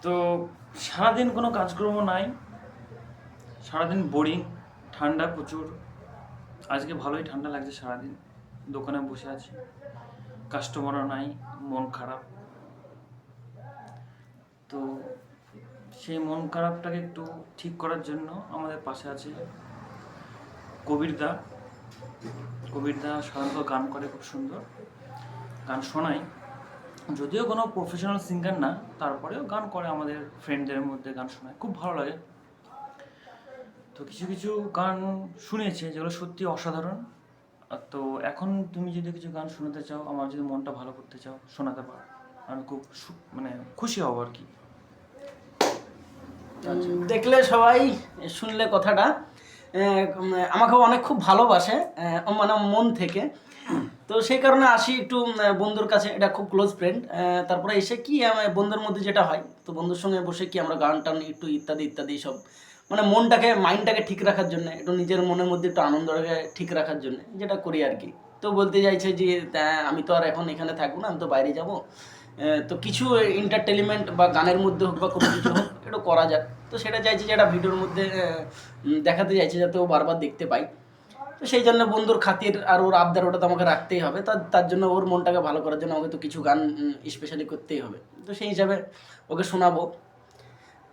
তো সারাদিন কোনো কাজকর্ম নাই, সারাদিন বোরিং, ঠান্ডা প্রচুর। আজকে ভালোই ঠান্ডা লাগছে, সারাদিন দোকানে বসে আছি, কাস্টমারও নাই, মন খারাপ। তো সেই মন খারাপটাকে একটু ঠিক করার জন্য আমাদের পাশে আছে কবিরদা। কবিরদা সাধারণত গান করে, খুব সুন্দর গান শোনায়, যদিও কোনো প্রফেশনাল সিঙ্গার না, তারপরেও গান করে, আমাদের ফ্রেন্ডদের মধ্যে গান শোনায়, খুব ভালো লাগে। তো কিছু কিছু গান শুনেছে যেগুলো সত্যি অসাধারণ। তো এখন তুমি যদি কিছু গান শোনাতে চাও, আমার যদি মনটা ভালো করতে চাও, শোনাতে পারো, আমি খুব মানে খুশি হব আর কি। দেখলে সবাই শুনলে কথাটা, আমাকে অনেক খুব ভালোবাসে, মানে মন থেকে। তো সেই কারণে আসি একটু বন্ধুর কাছে, এটা খুব ক্লোজ ফ্রেন্ড। তারপরে এসে কি বন্ধুর মধ্যে যেটা হয়, তো বন্ধুর সঙ্গে বসে কি আমরা গান টান একটু ইত্যাদি ইত্যাদি সব, মানে মনটাকে মাইন্ডটাকে ঠিক রাখার জন্য, একটু নিজের মনের মধ্যে একটু আনন্দটাকে ঠিক রাখার জন্য যেটা করি আর কি। তো বলতে চাইছে যে আমি তো আর এখন এখানে থাকবো না, আমি তো বাইরে যাব, তো কিছু এন্টারটেনমেন্ট বা গানের মধ্যে হোক বা কোনো কিছু হোক একটু করা যাক। তো সেটা চাইছি যে একটা ভিডিওর মধ্যে দেখাতে চাইছে, যাতে ও বারবার দেখতে পাই। তো সেই জন্য বন্ধুর খাতির আর ওর আবদার, ওটা তো আমাকে রাখতেই হবে। তার জন্য ওর মনটাকে ভালো করার জন্য আমাকে তো কিছু গান স্পেশালি করতেই হবে। তো সেই হিসাবে ওকে শোনাবো,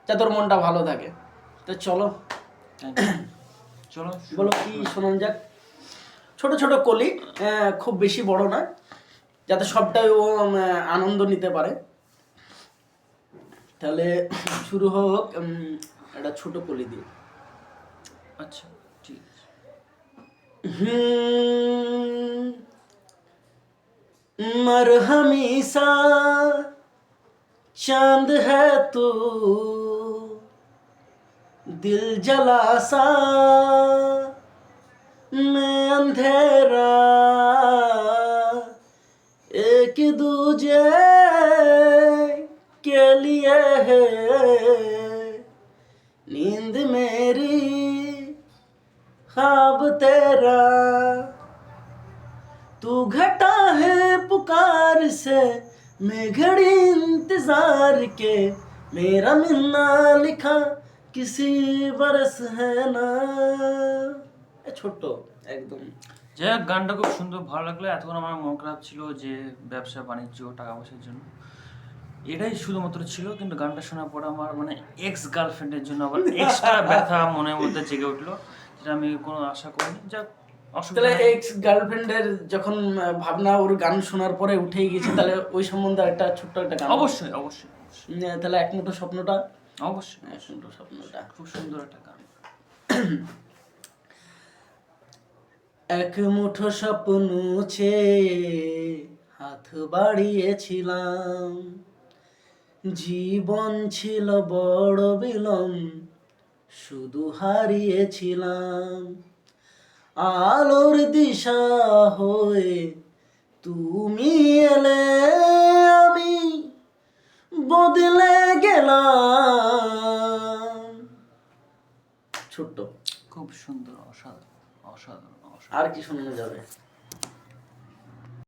যাতে ওর মনটা ভালো থাকে। তো চলো চলো বলো কি শোনান যাক। ছোট ছোট কলি, খুব বেশি বড় না, যাতে সবটাই ও আনন্দ নিতে পারে। তাহলে শুরু হোক একটা ছোট কলি দিয়ে। আচ্ছা, ঠিক আছে। मरहमी सा चांद है तू, दिल जला सा मैं अंधेरा, एक दूजे के लिए है नींद मेरी, ख्वाब तेरा। तू घटा है पुकार से, मैं घड़ी इंतजार के, मेरा मिलना लिखा किसी बरस है ना। ছোট্ট একদম। যাই হোক, গানটা খুব সুন্দর, ভালো লাগলো। এতক্ষণ আমার মন খারাপ ছিল যে ব্যবসা বাণিজ্য, টাকা পয়সার জন্য, এটাই শুধুমাত্র ছিল। কিন্তু গানটা শোনার পর আমার মানে এক্স গার্লফ্রেন্ডের জন্য আবার এক্সট্রা ব্যথা মনের মধ্যে জেগে উঠলো, যেটা আমি কোনো আশা করিনি। যাক, অসুবিধা তাহলে নেই। এক্স গার্লফ্রেন্ডের যখন ভাবনা ওর গান শোনার পরে উঠেই গেছে, তাহলে ওই সম্বন্ধে একটা ছোট্ট একটা গান। অবশ্যই অবশ্যই অবশ্যই। তাহলে এক মুঠো স্বপ্নটা। অবশ্যই এক মুঠো স্বপ্নটা খুব সুন্দর একটা গান। এক মুঠো স্বপ্ন চেয়ে হাত বাড়িয়েছিলাম, জীবন ছিল বড় বিলম, শুধু হারিয়েছিলাম। আলোর দিশা হয়ে তুমি এলে, আমি বদলে গেলাম। ছোট্ট, খুব সুন্দর, অসাধারণ অসাধারণ অসাধারণ। আর কি শোনানো যাবে?